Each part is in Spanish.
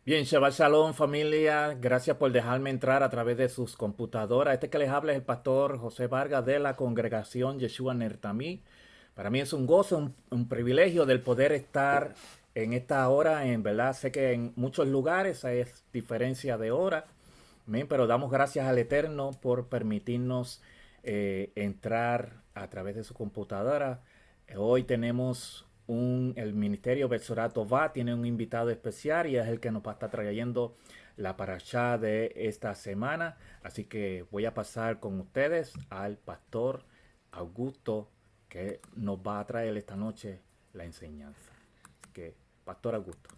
Bien, Shabbat Shalom familia, gracias por dejarme entrar a través de sus computadoras. Este que les habla es el pastor José Vargas de la congregación Yeshua Nertamí. Para mí es un gozo, un privilegio del poder estar en esta hora. En verdad, sé que en muchos lugares hay diferencia de hora, amén, pero damos gracias al Eterno por permitirnos entrar a través de su computadora. Hoy tenemos el Ministerio Betzorato Va tiene un invitado especial y es el que nos va a estar trayendo la parashá de esta semana. Así que voy a pasar con ustedes al pastor Augusto, que nos va a traer esta noche la enseñanza. Así que, pastor Augusto.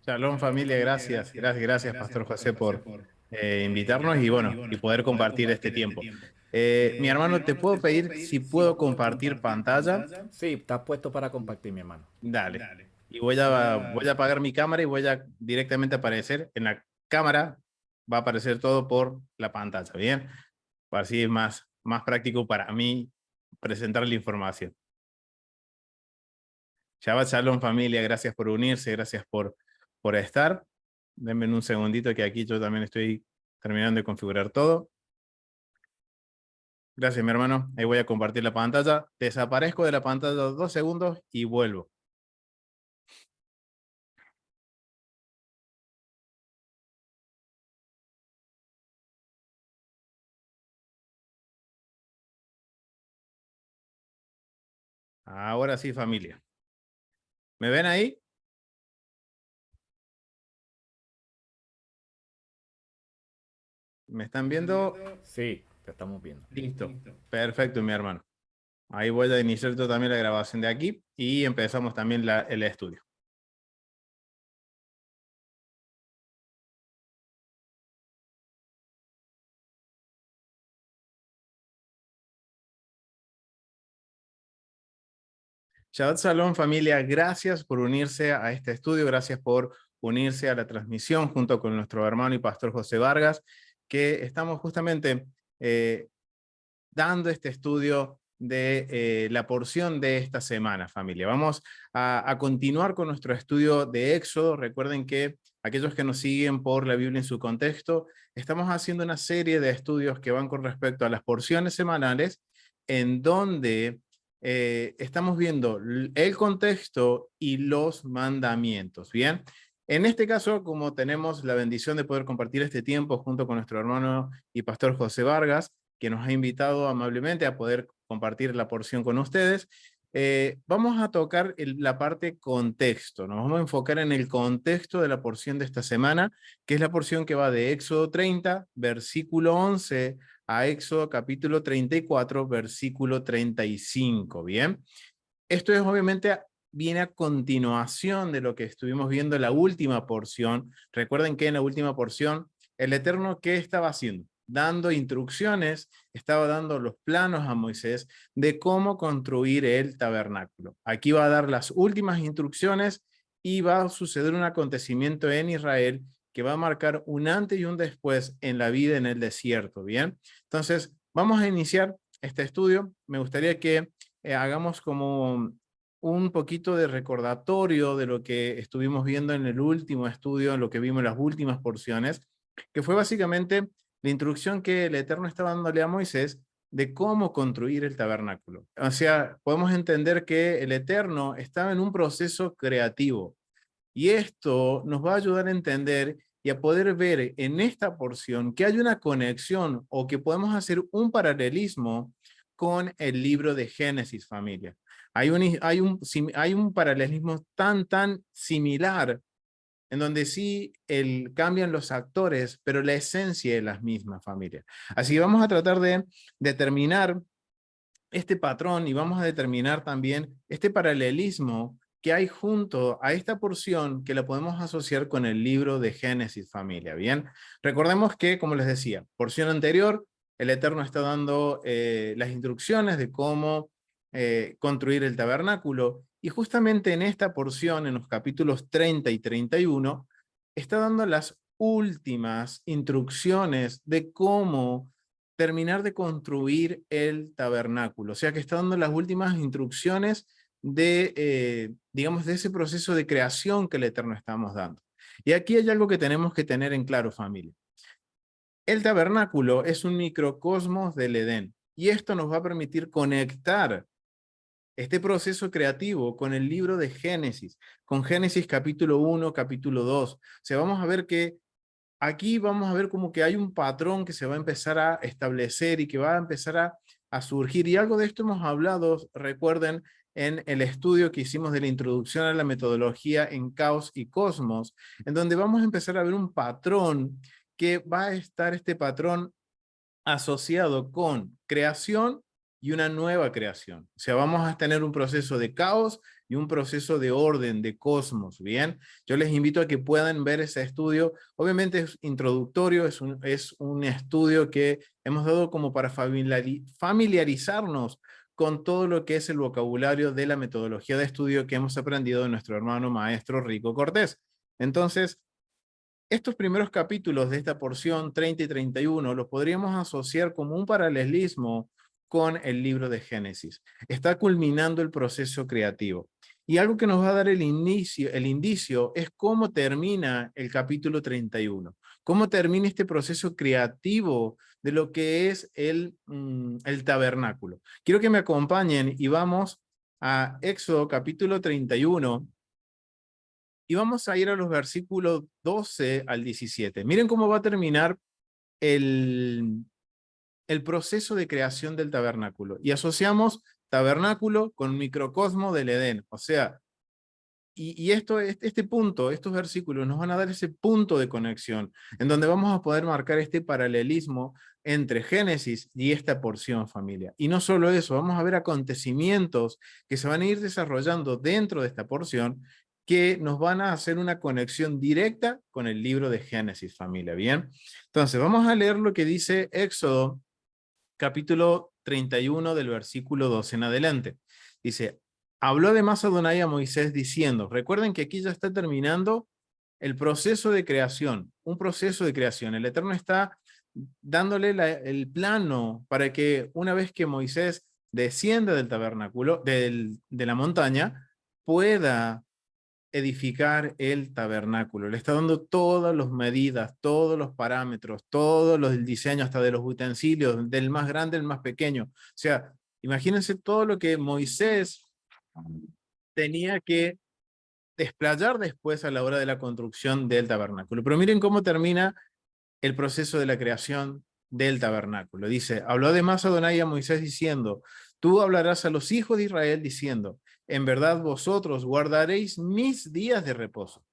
Shalom familia, gracias Pastor José por invitarnos y bueno, y poder compartir este tiempo. Mi hermano, ¿te puedo pedir si puedo compartir pantalla? Sí, está puesto para compartir, mi hermano. Dale. Y voy a apagar mi cámara y voy a directamente aparecer en la cámara, va a aparecer todo por la pantalla, ¿bien? Así es más práctico para mí presentar la información. Shabbat Shalom familia, gracias por unirse, gracias por estar. Denme un segundito que aquí yo también estoy terminando de configurar todo. Gracias, mi hermano. Ahí voy a compartir la pantalla. Desaparezco de la pantalla 2 segundos y vuelvo. Ahora sí, familia. ¿Me ven ahí? ¿Me están viendo? Sí, te estamos viendo. Listo. Perfecto, mi hermano. Ahí voy a iniciar yo también la grabación de aquí y empezamos también el estudio. Shabbat Shalom familia, gracias por unirse a este estudio, gracias por unirse a la transmisión junto con nuestro hermano y pastor José Vargas, que estamos justamente dando este estudio de la porción de esta semana, familia. Vamos a continuar con nuestro estudio de Éxodo. Recuerden que aquellos que nos siguen por la Biblia en su contexto, estamos haciendo una serie de estudios que van con respecto a las porciones semanales, en donde estamos viendo el contexto y los mandamientos, ¿bien? En este caso, como tenemos la bendición de poder compartir este tiempo junto con nuestro hermano y pastor José Vargas, que nos ha invitado amablemente a poder compartir la porción con ustedes, vamos a tocar la parte contexto. Nos vamos a enfocar en el contexto de la porción de esta semana, que es la porción que va de Éxodo 30, versículo 11, a Éxodo capítulo 34, versículo 35, ¿bien? Esto es obviamente viene a continuación de lo que estuvimos viendo en la última porción. Recuerden que en la última porción, el Eterno, ¿qué estaba haciendo? Dando instrucciones, estaba dando los planos a Moisés de cómo construir el tabernáculo. Aquí va a dar las últimas instrucciones y va a suceder un acontecimiento en Israel que va a marcar un antes y un después en la vida en el desierto, ¿bien? Entonces, vamos a iniciar este estudio. Me gustaría que hagamos como un poquito de recordatorio de lo que estuvimos viendo en el último estudio, en lo que vimos en las últimas porciones, que fue básicamente la instrucción que el Eterno estaba dándole a Moisés de cómo construir el tabernáculo. O sea, podemos entender que el Eterno estaba en un proceso creativo y esto nos va a ayudar a entender y a poder ver en esta porción que hay una conexión o que podemos hacer un paralelismo con el libro de Génesis, familia. Hay un paralelismo tan similar en donde sí cambian los actores, pero la esencia es la misma, familia. Así que vamos a tratar de determinar este patrón y vamos a determinar también este paralelismo que hay junto a esta porción que la podemos asociar con el libro de Génesis, familia. Bien, recordemos que, como les decía, porción anterior, el Eterno está dando las instrucciones de cómo construir el tabernáculo y justamente en esta porción, en los capítulos 30 y 31, está dando las últimas instrucciones de cómo terminar de construir el tabernáculo. O sea que está dando las últimas instrucciones de, digamos, de ese proceso de creación que el Eterno estamos dando. Y aquí hay algo que tenemos que tener en claro, familia. El tabernáculo es un microcosmos del Edén y esto nos va a permitir conectar este proceso creativo con el libro de Génesis, con Génesis capítulo 1, capítulo 2. O sea, vamos a ver que aquí vamos a ver como que hay un patrón que se va a empezar a establecer y que va a empezar a surgir. Y algo de esto hemos hablado, recuerden, en el estudio que hicimos de la introducción a la metodología en Caos y Cosmos, en donde vamos a empezar a ver un patrón que va a estar este patrón asociado con creación y una nueva creación. O sea, vamos a tener un proceso de caos y un proceso de orden, de cosmos, ¿bien? Yo les invito a que puedan ver ese estudio. Obviamente es introductorio, es un estudio que hemos dado como para familiarizarnos con todo lo que es el vocabulario de la metodología de estudio que hemos aprendido de nuestro hermano maestro Rico Cortés. Entonces, estos primeros capítulos de esta porción 30 y 31 los podríamos asociar como un paralelismo con el libro de Génesis. Está culminando el proceso creativo. Y algo que nos va a dar el indicio es cómo termina el capítulo 31. Cómo termina este proceso creativo de lo que es el tabernáculo. Quiero que me acompañen y vamos a Éxodo capítulo 31. Y vamos a ir a los versículos 12 al 17. Miren cómo va a terminar el, el proceso de creación del tabernáculo. Y asociamos tabernáculo con microcosmo del Edén. O sea, este punto, estos versículos nos van a dar ese punto de conexión en donde vamos a poder marcar este paralelismo entre Génesis y esta porción, familia. Y no solo eso, vamos a ver acontecimientos que se van a ir desarrollando dentro de esta porción que nos van a hacer una conexión directa con el libro de Génesis, familia. Bien, entonces vamos a leer lo que dice Éxodo capítulo 31 del versículo 12 en adelante. Dice: habló además Adonai a Moisés diciendo, recuerden que aquí ya está terminando el proceso de creación, un proceso de creación. El Eterno está dándole el plano para que una vez que Moisés descienda del tabernáculo, de la montaña, pueda edificar el tabernáculo. Le está dando todas las medidas, todos los parámetros, todos los del diseño, hasta de los utensilios, del más grande al más pequeño. O sea, imagínense todo lo que Moisés tenía que desplayar después a la hora de la construcción del tabernáculo. Pero miren cómo termina el proceso de la creación del tabernáculo. Dice, habló además Adonai a Moisés diciendo, tú hablarás a los hijos de Israel diciendo, en verdad vosotros guardaréis mis días de reposo,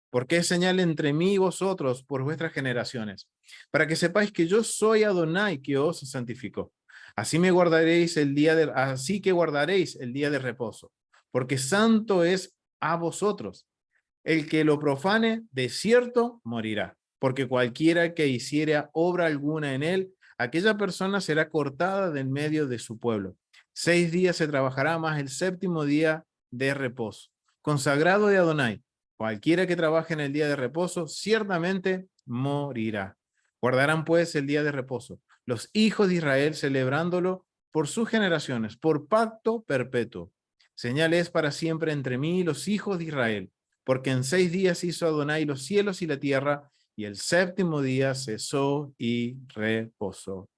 porque es señal entre mí y vosotros por vuestras generaciones, para que sepáis que yo soy Adonai que os santificó. Así así que guardaréis el día de reposo, porque santo es a vosotros. El que lo profane, de cierto morirá, porque cualquiera que hiciera obra alguna en él, aquella persona será cortada del medio de su pueblo. 6 días se trabajará, más el séptimo día de reposo, consagrado de Adonai. Cualquiera que trabaje en el día de reposo, ciertamente morirá. Guardarán pues el día de reposo, los hijos de Israel celebrándolo por sus generaciones, por pacto perpetuo. Señal es para siempre entre mí y los hijos de Israel, porque en 6 días hizo Adonai los cielos y la tierra, y el séptimo día cesó y reposó.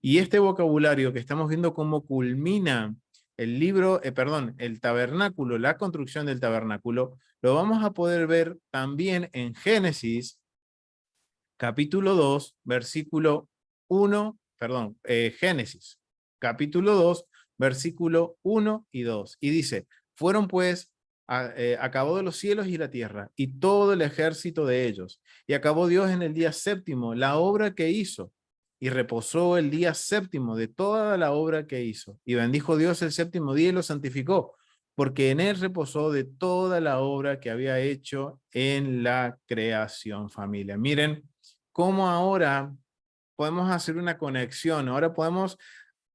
Y este vocabulario que estamos viendo cómo culmina el tabernáculo, la construcción del tabernáculo, lo vamos a poder ver también en Génesis, capítulo 2, versículo 1, Génesis, capítulo 2, versículo 1 y 2. Y dice, fueron pues, acabó de los cielos y la tierra, y todo el ejército de ellos. Y acabó Dios en el día séptimo la obra que hizo, y reposó el día séptimo de toda la obra que hizo. Y bendijo Dios el séptimo día y lo santificó, porque en él reposó de toda la obra que había hecho en la creación, familia. Miren cómo ahora podemos hacer una conexión, ahora podemos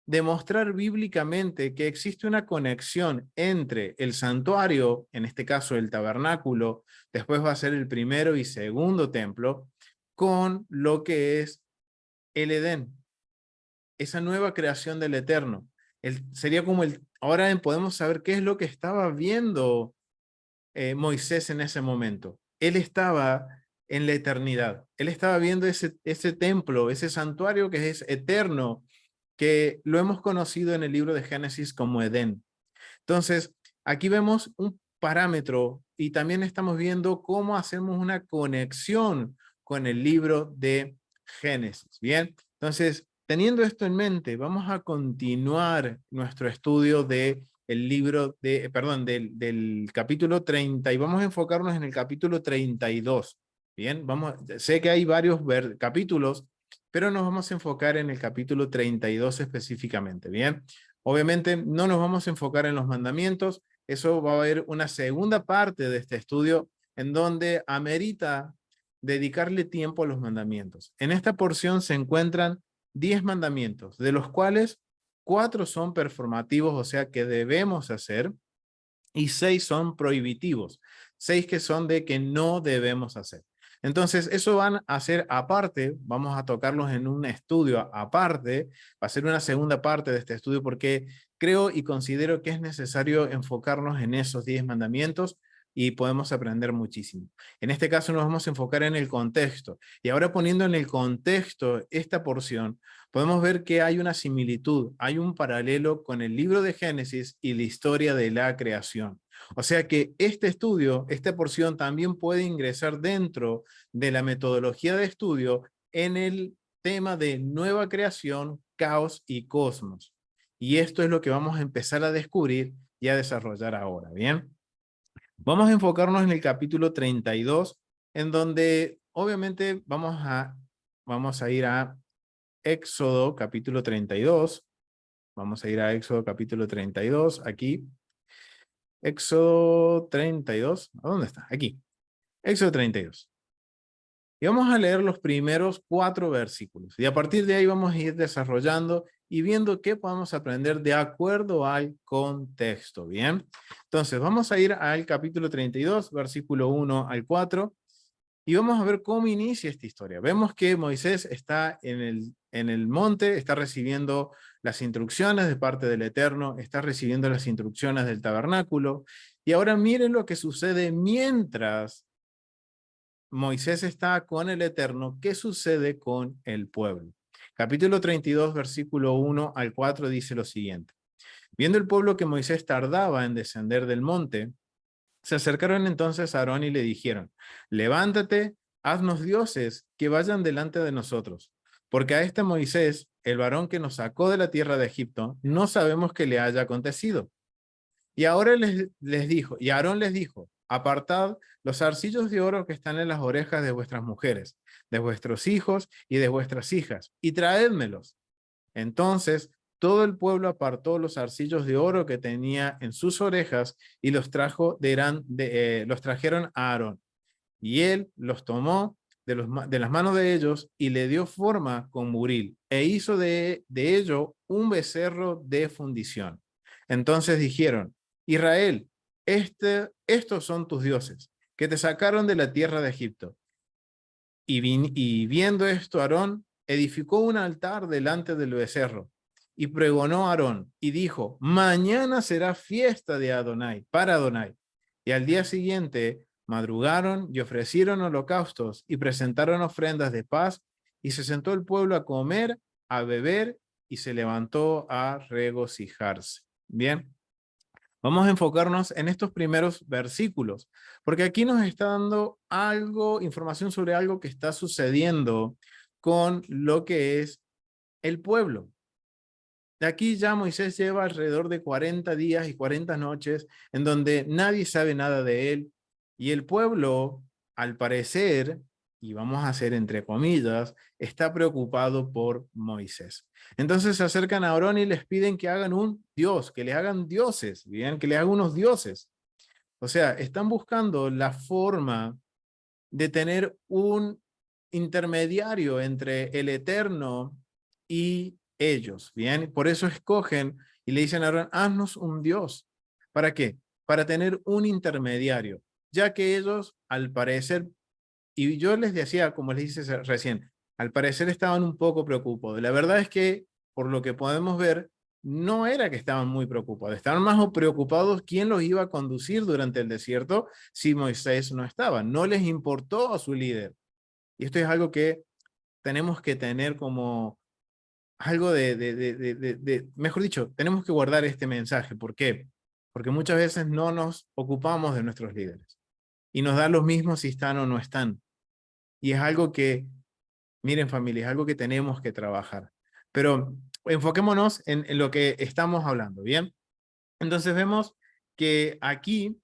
demostrar bíblicamente que existe una conexión entre el santuario, en este caso el tabernáculo, después va a ser el primero y segundo templo, con lo que es el Edén, esa nueva creación del Eterno. Sería como ahora podemos saber qué es lo que estaba viendo Moisés en ese momento. Él estaba en la eternidad. Él estaba viendo ese templo, ese santuario que es eterno, que lo hemos conocido en el libro de Génesis como Edén. Entonces, aquí vemos un parámetro y también estamos viendo cómo hacemos una conexión con el libro de Génesis. Bien, entonces, teniendo esto en mente, vamos a continuar nuestro estudio de el libro de, perdón, del capítulo 30 y vamos a enfocarnos en el capítulo 32. Bien, sé que hay varios capítulos, pero nos vamos a enfocar en el capítulo 32 específicamente. Bien, obviamente no nos vamos a enfocar en los mandamientos, eso va a haber una segunda parte de este estudio en donde amerita dedicarle tiempo a los mandamientos. En esta porción se encuentran 10 mandamientos, de los cuales 4 son performativos, o sea que debemos hacer, y 6 son prohibitivos, 6 que son de que no debemos hacer. Entonces, eso van a ser aparte, vamos a tocarlos en un estudio aparte, va a ser una segunda parte de este estudio porque creo y considero que es necesario enfocarnos en esos 10 mandamientos y podemos aprender muchísimo. En este caso nos vamos a enfocar en el contexto. Y ahora poniendo en el contexto esta porción, podemos ver que hay una similitud, hay un paralelo con el libro de Génesis y la historia de la creación. O sea que este estudio, esta porción también puede ingresar dentro de la metodología de estudio en el tema de nueva creación, caos y cosmos. Y esto es lo que vamos a empezar a descubrir y a desarrollar ahora, ¿bien? Vamos a enfocarnos en el capítulo 32, en donde obviamente vamos a ir a Éxodo capítulo 32. Vamos a ir a Éxodo capítulo 32, aquí. Éxodo 32, ¿a dónde está? Aquí. Éxodo 32. Y vamos a leer los primeros 4 versículos. Y a partir de ahí vamos a ir desarrollando y viendo qué podemos aprender de acuerdo al contexto. Bien. Entonces vamos a ir al capítulo 32, versículo 1 al 4. Y vamos a ver cómo inicia esta historia. Vemos que Moisés está en el monte, está recibiendo las instrucciones de parte del Eterno, está recibiendo las instrucciones del tabernáculo. Y ahora miren lo que sucede mientras Moisés está con el Eterno, ¿qué sucede con el pueblo? Capítulo 32, versículo 1 al 4 dice lo siguiente. Viendo el pueblo que Moisés tardaba en descender del monte, se acercaron entonces a Aarón y le dijeron, levántate, haznos dioses que vayan delante de nosotros, porque a este Moisés, el varón que nos sacó de la tierra de Egipto, no sabemos qué le haya acontecido. Y ahora les dijo, y Aarón les dijo, apartad los zarcillos de oro que están en las orejas de vuestras mujeres, de vuestros hijos y de vuestras hijas, y traédmelos. Entonces todo el pueblo apartó los zarcillos de oro que tenía en sus orejas y los los trajeron a Aarón. Y él los tomó de las manos de ellos y le dio forma con buril e hizo de ello un becerro de fundición. Entonces dijeron, Israel, estos son tus dioses, que te sacaron de la tierra de Egipto. Y viendo esto, Aarón edificó un altar delante del becerro y pregonó a Aarón y dijo, mañana será fiesta de Adonai, para Adonai. Y al día siguiente madrugaron y ofrecieron holocaustos y presentaron ofrendas de paz y se sentó el pueblo a comer, a beber y se levantó a regocijarse. Bien. Vamos a enfocarnos en estos primeros versículos, porque aquí nos está dando información sobre algo que está sucediendo con lo que es el pueblo. De aquí ya Moisés lleva alrededor de 40 días y 40 noches en donde nadie sabe nada de él y el pueblo, al parecer, y vamos a hacer entre comillas, está preocupado por Moisés. Entonces se acercan a Aarón y les piden que hagan un dios, que les hagan dioses, bien, que les hagan unos dioses. O sea, están buscando la forma de tener un intermediario entre el Eterno y ellos, ¿bien? Por eso escogen y le dicen a Aarón, haznos un Dios. ¿Para qué? Para tener un intermediario, ya que ellos, al parecer, Y yo les decía, como les dije recién, al parecer estaban un poco preocupados. La verdad es que, por lo que podemos ver, no era que estaban muy preocupados, estaban más preocupados quién los iba a conducir durante el desierto si Moisés no estaba. No les importó a su líder. Y esto es algo que tenemos que tener como algo mejor dicho, tenemos que guardar este mensaje. ¿Por qué? Porque muchas veces no nos ocupamos de nuestros líderes y nos da lo mismo si están o no están. Y es algo que, miren familia, es algo que tenemos que trabajar. Pero enfoquémonos en lo que estamos hablando, ¿bien? Entonces vemos que aquí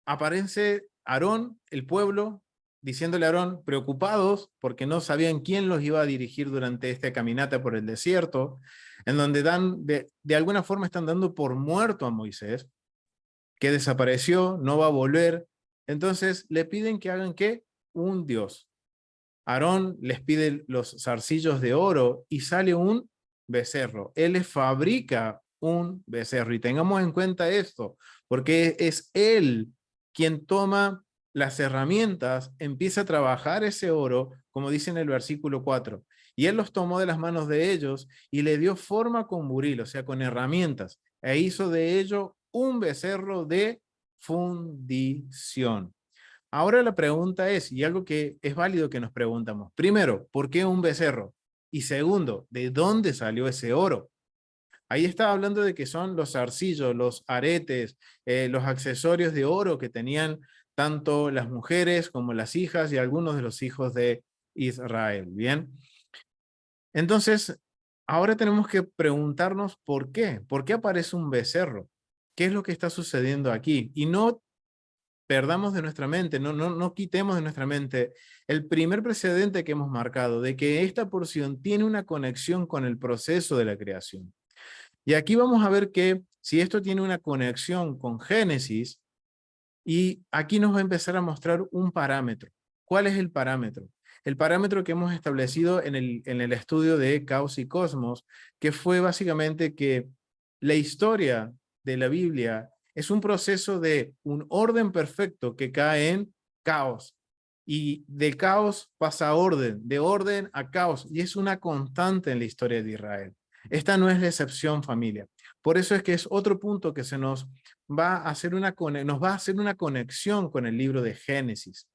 aparece Aarón, el pueblo, diciéndole a Aarón, preocupados porque no sabían quién los iba a dirigir durante esta caminata por el desierto, en donde de alguna forma están dando por muerto a Moisés, que desapareció, no va a volver. Entonces le piden que hagan ¿qué? Un Dios. Aarón les pide los zarcillos de oro y sale un becerro. Él les fabrica un becerro. Y tengamos en cuenta esto, porque es él quien toma las herramientas, empieza a trabajar ese oro, como dice en el versículo 4. Y él los tomó de las manos de ellos y le dio forma con buril, o sea, con herramientas, e hizo de ello un becerro de fundición. Ahora la pregunta es, y algo que es válido que nos preguntamos, primero, ¿por qué un becerro? Y segundo, ¿de dónde salió ese oro? Ahí estaba hablando de que son los zarcillos, los aretes, los accesorios de oro que tenían tanto las mujeres como las hijas y algunos de los hijos de Israel. Bien, entonces ahora tenemos que preguntarnos por qué. ¿Por qué aparece un becerro? ¿Qué es lo que está sucediendo aquí? Y no perdamos de nuestra mente, no quitemos de nuestra mente el primer precedente que hemos marcado de que esta porción tiene una conexión con el proceso de la creación. Y aquí vamos a ver que si esto tiene una conexión con Génesis, y aquí nos va a empezar a mostrar un parámetro. ¿Cuál es el parámetro? El parámetro que hemos establecido en el estudio de Caos y Cosmos, que fue básicamente que la historia de la Biblia es un proceso de un orden perfecto que cae en caos. Y de caos pasa a orden, de orden a caos. Y es una constante en la historia de Israel. Esta no es la excepción, familia. Por eso es que es otro punto que va a hacer nos va a hacer una conexión con el libro de Génesis,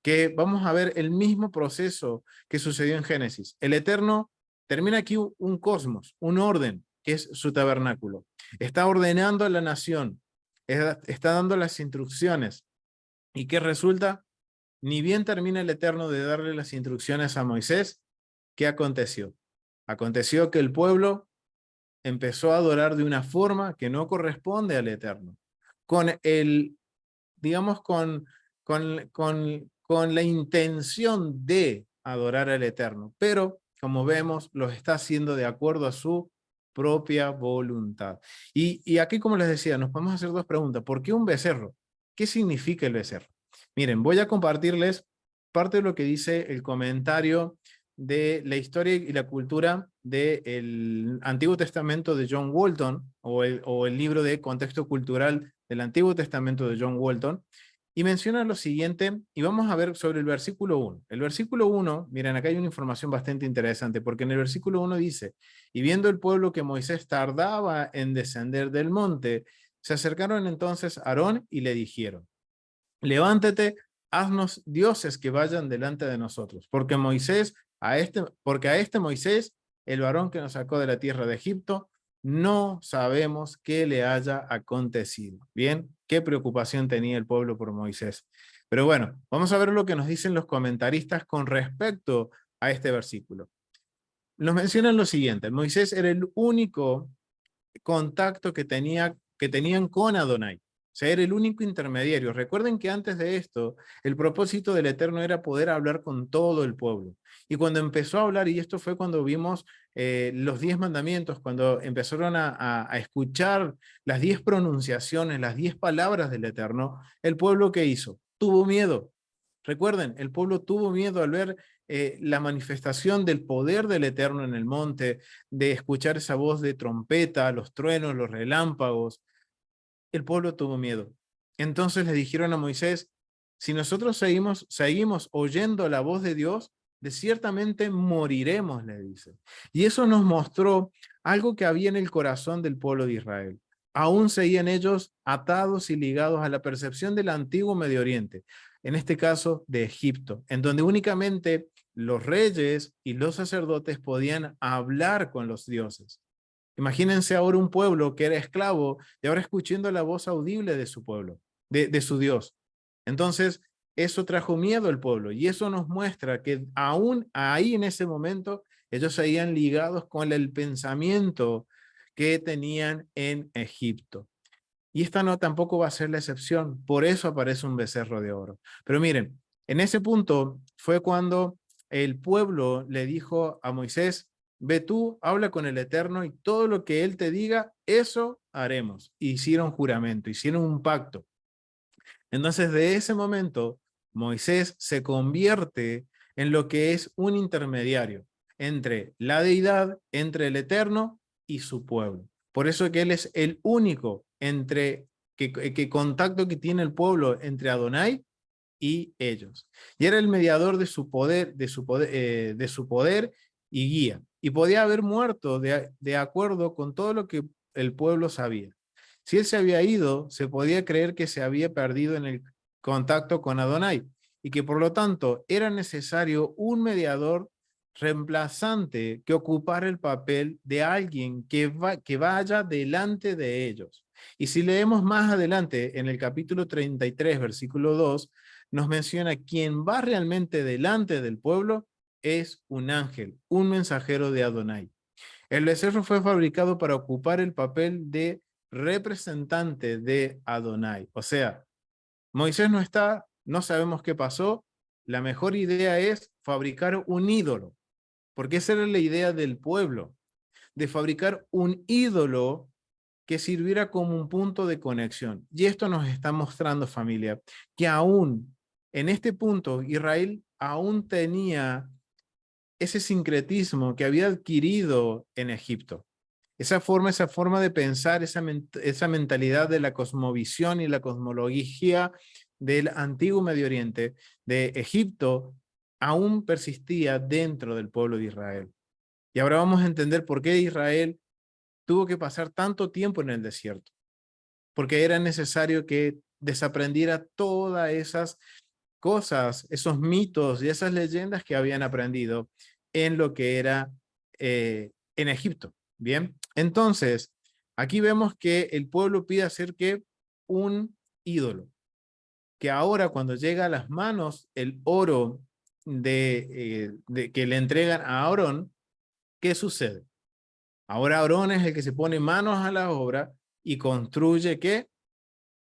que vamos a ver el mismo proceso que sucedió en Génesis. El Eterno termina aquí un cosmos, un orden, que es su tabernáculo. Está ordenando a la nación, está dando las instrucciones. ¿Y qué resulta? Ni bien termina el Eterno de darle las instrucciones a Moisés, ¿qué aconteció? Aconteció que el pueblo empezó a adorar de una forma que no corresponde al Eterno, con el, digamos, con la intención de adorar al Eterno, pero como vemos, los está haciendo de acuerdo a su propia voluntad. Y aquí, como les decía, nos podemos hacer dos preguntas. ¿Por qué un becerro? ¿Qué significa el becerro? Miren, voy a compartirles parte de lo que dice el comentario de la historia y la cultura del Antiguo Testamento de John Walton, o el libro de contexto cultural del Antiguo Testamento de John Walton, y menciona lo siguiente, y vamos a ver sobre el versículo 1. El versículo 1, miren, acá hay una información bastante interesante, porque en el versículo 1 dice, y viendo el pueblo que Moisés tardaba en descender del monte, se acercaron entonces a Aarón y le dijeron, levántate, haznos dioses que vayan delante de nosotros, porque a este Moisés, el varón que nos sacó de la tierra de Egipto, no sabemos qué le haya acontecido. Bien, qué preocupación tenía el pueblo por Moisés. Pero bueno, vamos a ver lo que nos dicen los comentaristas con respecto a este versículo. Nos mencionan lo siguiente: Moisés era el único contacto que tenían con Adonai. O sea, era el único intermediario. Recuerden que antes de esto, el propósito del Eterno era poder hablar con todo el pueblo. Y cuando empezó a hablar, y esto fue cuando vimos los 10 mandamientos, cuando empezaron a escuchar las 10 pronunciaciones, las 10 palabras del Eterno, el pueblo ¿qué hizo? Tuvo miedo. Recuerden, el pueblo tuvo miedo al ver la manifestación del poder del Eterno en el monte, de escuchar esa voz de trompeta, los truenos, los relámpagos. El pueblo tuvo miedo. Entonces le dijeron a Moisés, Si nosotros seguimos oyendo la voz de Dios, de ciertamente moriremos, le dice. Y eso nos mostró algo que había en el corazón del pueblo de Israel. Aún seguían ellos atados y ligados a la percepción del antiguo Medio Oriente, en este caso de Egipto, en donde únicamente los reyes y los sacerdotes podían hablar con los dioses. Imagínense ahora un pueblo que era esclavo y ahora escuchando la voz audible de su pueblo, de su Dios. Entonces, eso trajo miedo al pueblo y eso nos muestra que aún ahí en ese momento ellos seguían ligados con el pensamiento que tenían en Egipto. Y esta no tampoco va a ser la excepción, por eso aparece un becerro de oro. Pero miren, en ese punto fue cuando el pueblo le dijo a Moisés, ve tú, habla con el Eterno y todo lo que él te diga, eso haremos. Hicieron juramento, hicieron un pacto. Entonces, de ese momento, Moisés se convierte en lo que es un intermediario entre la deidad, entre el Eterno y su pueblo. Por eso que él es el único que contacto que tiene el pueblo entre Adonai y ellos. Y era el mediador de su poder, de su poder y guía. Y podía haber muerto de acuerdo con todo lo que el pueblo sabía. Si él se había ido, se podía creer que se había perdido en el contacto con Adonai y que por lo tanto era necesario un mediador reemplazante que ocupara el papel de alguien que vaya delante de ellos. Y si leemos más adelante en el capítulo 33, versículo 2, nos menciona quien va realmente delante del pueblo es un ángel, un mensajero de Adonai. El becerro fue fabricado para ocupar el papel de representante de Adonai. O sea, Moisés no está, no sabemos qué pasó. La mejor idea es fabricar un ídolo, porque esa era la idea del pueblo, de fabricar un ídolo que sirviera como un punto de conexión. Y esto nos está mostrando, familia, que aún en este punto Israel aún tenía ese sincretismo que había adquirido en Egipto. Esa forma de pensar, esa mentalidad de la cosmovisión y la cosmología del antiguo Medio Oriente, de Egipto, aún persistía dentro del pueblo de Israel. Y ahora vamos a entender por qué Israel tuvo que pasar tanto tiempo en el desierto. Porque era necesario que desaprendiera todas esas cosas, esos mitos y esas leyendas que habían aprendido en lo que era en Egipto. Bien, entonces aquí vemos que el pueblo pide hacer que un ídolo, que ahora cuando llega a las manos el oro de que le entregan a Aarón, ¿qué sucede? Ahora Aarón es el que se pone manos a la obra y construye ¿qué?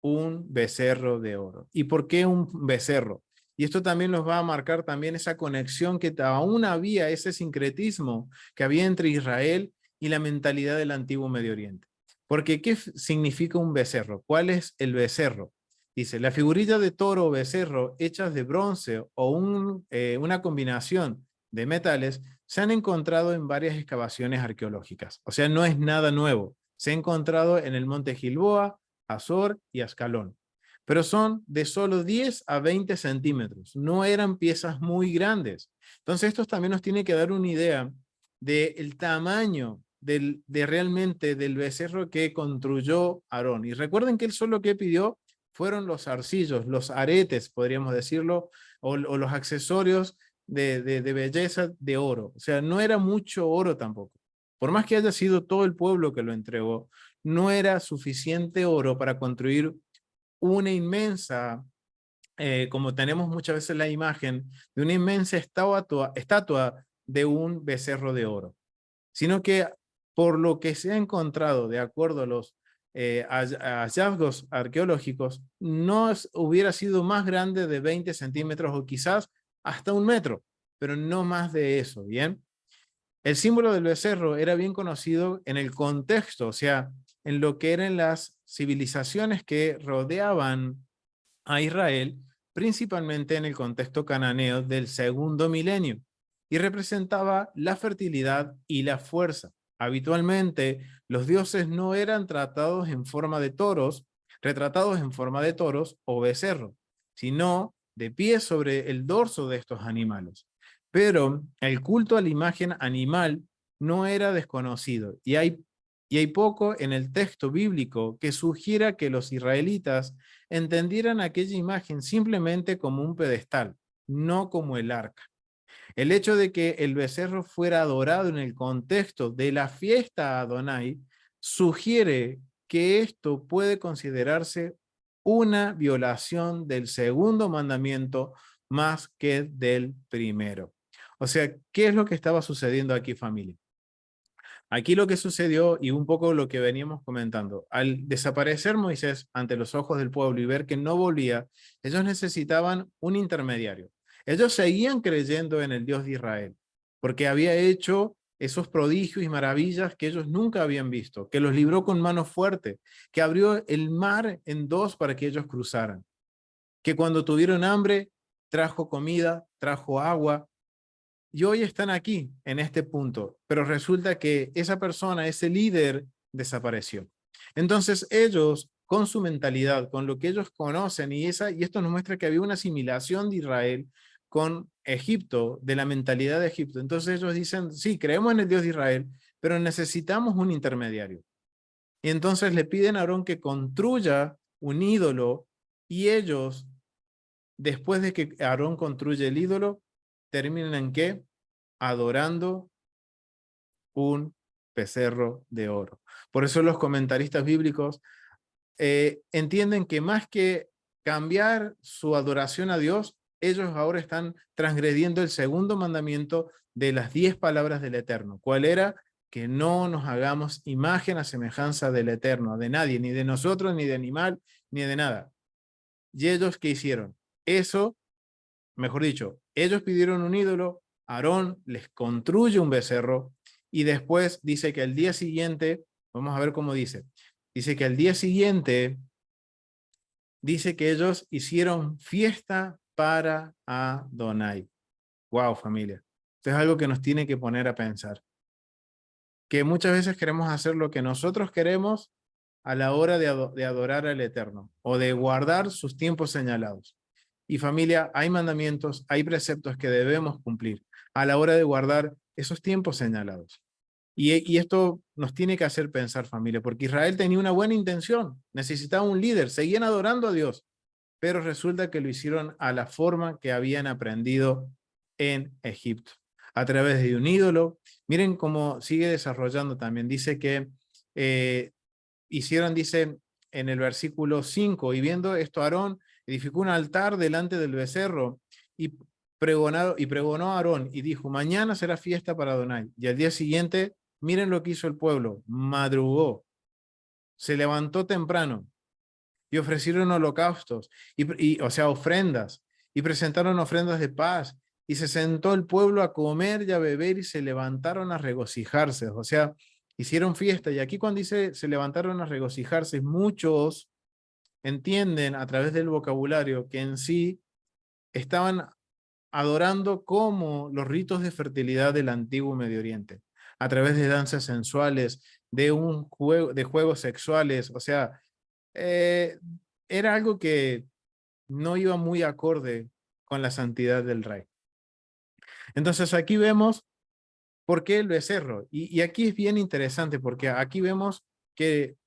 Un becerro de oro. ¿Y por qué un becerro? Y esto también nos va a marcar también esa conexión que aún había, ese sincretismo que había entre Israel y la mentalidad del antiguo Medio Oriente. Porque ¿qué significa un becerro? ¿Cuál es el becerro? Dice, la figurilla de toro o becerro hechas de bronce o una combinación de metales se han encontrado en varias excavaciones arqueológicas. O sea, no es nada nuevo. Se ha encontrado en el monte Gilboa, Azor y Ascalón. Pero son de solo 10 a 20 centímetros. No eran piezas muy grandes. Entonces, esto también nos tiene que dar una idea del tamaño de realmente del becerro que construyó Aarón. Y recuerden que él solo que pidió fueron los arcillos, los aretes, podríamos decirlo, o los accesorios de belleza de oro. O sea, no era mucho oro tampoco. Por más que haya sido todo el pueblo que lo entregó, no era suficiente oro para construir una inmensa, como tenemos muchas veces la imagen, de una inmensa estatua de un becerro de oro, sino que por lo que se ha encontrado, de acuerdo a los hallazgos arqueológicos, no hubiera sido más grande de 20 centímetros o quizás hasta 1 metro, pero no más de eso, ¿bien? El símbolo del becerro era bien conocido en el contexto, o sea, en lo que eran las civilizaciones que rodeaban a Israel, principalmente en el contexto cananeo del segundo milenio, y representaba la fertilidad y la fuerza. Habitualmente, los dioses no eran retratados en forma de toros o becerros, sino de pie sobre el dorso de estos animales. Pero el culto a la imagen animal no era desconocido, y hay poco en el texto bíblico que sugiera que los israelitas entendieran aquella imagen simplemente como un pedestal, no como el arca. El hecho de que el becerro fuera adorado en el contexto de la fiesta a Adonai sugiere que esto puede considerarse una violación del segundo mandamiento más que del primero. O sea, ¿qué es lo que estaba sucediendo aquí, familia? Aquí lo que sucedió, y un poco lo que veníamos comentando, al desaparecer Moisés ante los ojos del pueblo y ver que no volvía, ellos necesitaban un intermediario. Ellos seguían creyendo en el Dios de Israel, porque había hecho esos prodigios y maravillas que ellos nunca habían visto, que los libró con mano fuerte, que abrió el mar en dos para que ellos cruzaran, que cuando tuvieron hambre, trajo comida, trajo agua, y hoy están aquí, en este punto, pero resulta que esa persona, ese líder, desapareció. Entonces ellos, con su mentalidad, con lo que ellos conocen, y esto nos muestra que había una asimilación de Israel con Egipto, de la mentalidad de Egipto. Entonces ellos dicen, sí, creemos en el Dios de Israel, pero necesitamos un intermediario. Y entonces le piden a Aarón que construya un ídolo, y ellos, después de que Aarón construye el ídolo, terminan en qué? Adorando un becerro de oro. Por eso los comentaristas bíblicos entienden que más que cambiar su adoración a Dios, ellos ahora están transgrediendo el segundo mandamiento de las 10 palabras del Eterno. ¿Cuál era? Que no nos hagamos imagen a semejanza del Eterno, de nadie, ni de nosotros, ni de animal, ni de nada. ¿Y ellos qué hicieron? Eso, mejor dicho, ellos pidieron un ídolo, Aarón les construye un becerro, y después dice que al día siguiente, vamos a ver cómo dice, dice que al día siguiente, dice que ellos hicieron fiesta para Adonai. Wow, familia. Esto es algo que nos tiene que poner a pensar. Que muchas veces queremos hacer lo que nosotros queremos a la hora de adorar al Eterno o de guardar sus tiempos señalados. Y familia, hay mandamientos, hay preceptos que debemos cumplir a la hora de guardar esos tiempos señalados. Y esto nos tiene que hacer pensar, familia, porque Israel tenía una buena intención, necesitaba un líder, seguían adorando a Dios, pero resulta que lo hicieron a la forma que habían aprendido en Egipto, a través de un ídolo. Miren cómo sigue desarrollando también. Dice que hicieron, dice en el versículo 5, y viendo esto Aarón edificó un altar delante del becerro y pregonó a Aarón y dijo, mañana será fiesta para Adonai. Y al día siguiente, miren lo que hizo el pueblo, madrugó, se levantó temprano y ofrecieron holocaustos, o sea, ofrendas, y presentaron ofrendas de paz, y se sentó el pueblo a comer y a beber, y se levantaron a regocijarse, o sea, hicieron fiesta. Y aquí cuando dice se levantaron a regocijarse, muchos entienden a través del vocabulario que en sí estaban adorando como los ritos de fertilidad del antiguo Medio Oriente, a través de danzas sensuales, de un juego, de juegos sexuales, o sea, eh, era algo que no iba muy acorde con la santidad del rey. Entonces aquí vemos por qué el becerro. Y aquí es bien interesante porque aquí vemos que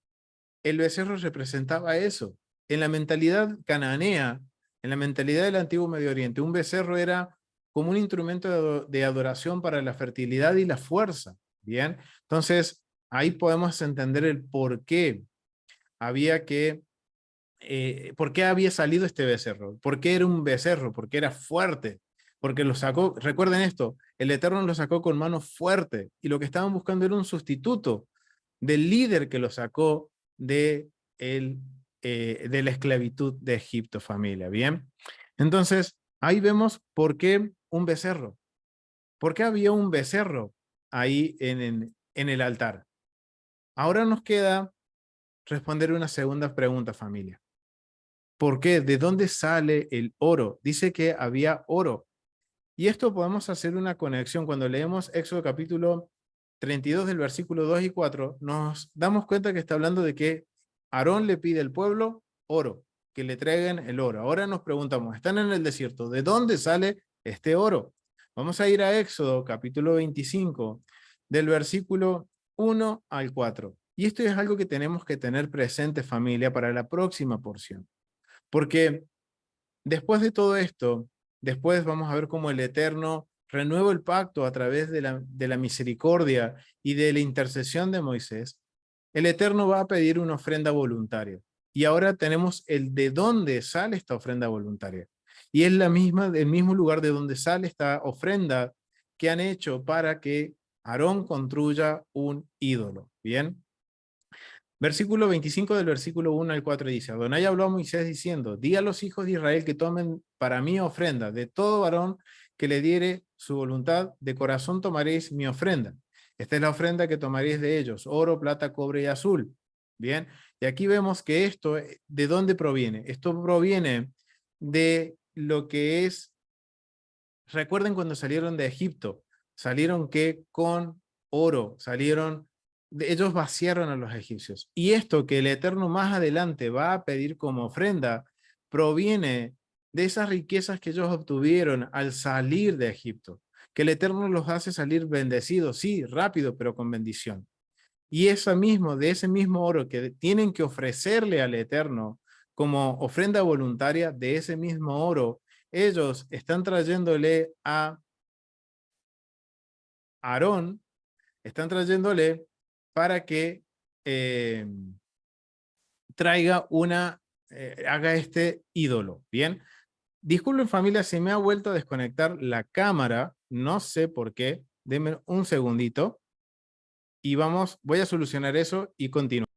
el becerro representaba eso. En la mentalidad cananea, en la mentalidad del antiguo Medio Oriente, un becerro era como un instrumento de adoración para la fertilidad y la fuerza. Bien, entonces ahí podemos entender el por qué había que ¿por qué había salido este becerro? ¿Por qué era un becerro? Porque era fuerte. Porque lo sacó, recuerden esto, el Eterno lo sacó con mano fuerte y lo que estaban buscando era un sustituto del líder que lo sacó de la esclavitud de Egipto, familia. Bien, entonces ahí vemos por qué un becerro. ¿Por qué había un becerro ahí en el altar? Ahora nos queda responder una segunda pregunta, familia. ¿Por qué? ¿De dónde sale el oro? Dice que había oro. Y esto podemos hacer una conexión. Cuando leemos Éxodo capítulo 32 del versículo 2 y 4, nos damos cuenta que está hablando de que Aarón le pide al pueblo oro. que le traigan el oro. Ahora nos preguntamos, están en el desierto, ¿de dónde sale este oro? Vamos a ir a Éxodo, capítulo 25, del versículo 1 al 4. Y esto es algo que tenemos que tener presente, familia, para la próxima porción. Porque después de todo esto, después vamos a ver cómo el Eterno renueva el pacto a través de la misericordia y de la intercesión de Moisés. El Eterno va a pedir una ofrenda voluntaria. Y ahora tenemos el de dónde sale esta ofrenda voluntaria. Y es el mismo lugar de donde sale esta ofrenda que han hecho para que Aarón construya un ídolo. ¿Bien? Versículo 25 del versículo 1 al 4 dice, Adonai habló a Moisés diciendo, di a los hijos de Israel que tomen para mí ofrenda, de todo varón que le diere su voluntad, de corazón tomaréis mi ofrenda. Esta es la ofrenda que tomaréis de ellos, oro, plata, cobre y azul. Bien, y aquí vemos que esto, ¿de dónde proviene? Esto proviene de lo que es, recuerden cuando salieron de Egipto, salieron que con oro, salieron ellos vaciaron a los egipcios. Y esto que el Eterno más adelante va a pedir como ofrenda, proviene de esas riquezas que ellos obtuvieron al salir de Egipto. Que el Eterno los hace salir bendecidos, sí, rápido, pero con bendición. Y de ese mismo oro que tienen que ofrecerle al Eterno como ofrenda voluntaria, de ese mismo oro, ellos están trayéndole a Aarón, están trayéndole para que haga este ídolo, ¿bien? Disculpen familia, se me ha vuelto a desconectar la cámara, no sé por qué, denme un segundito y voy a solucionar eso y continuamos.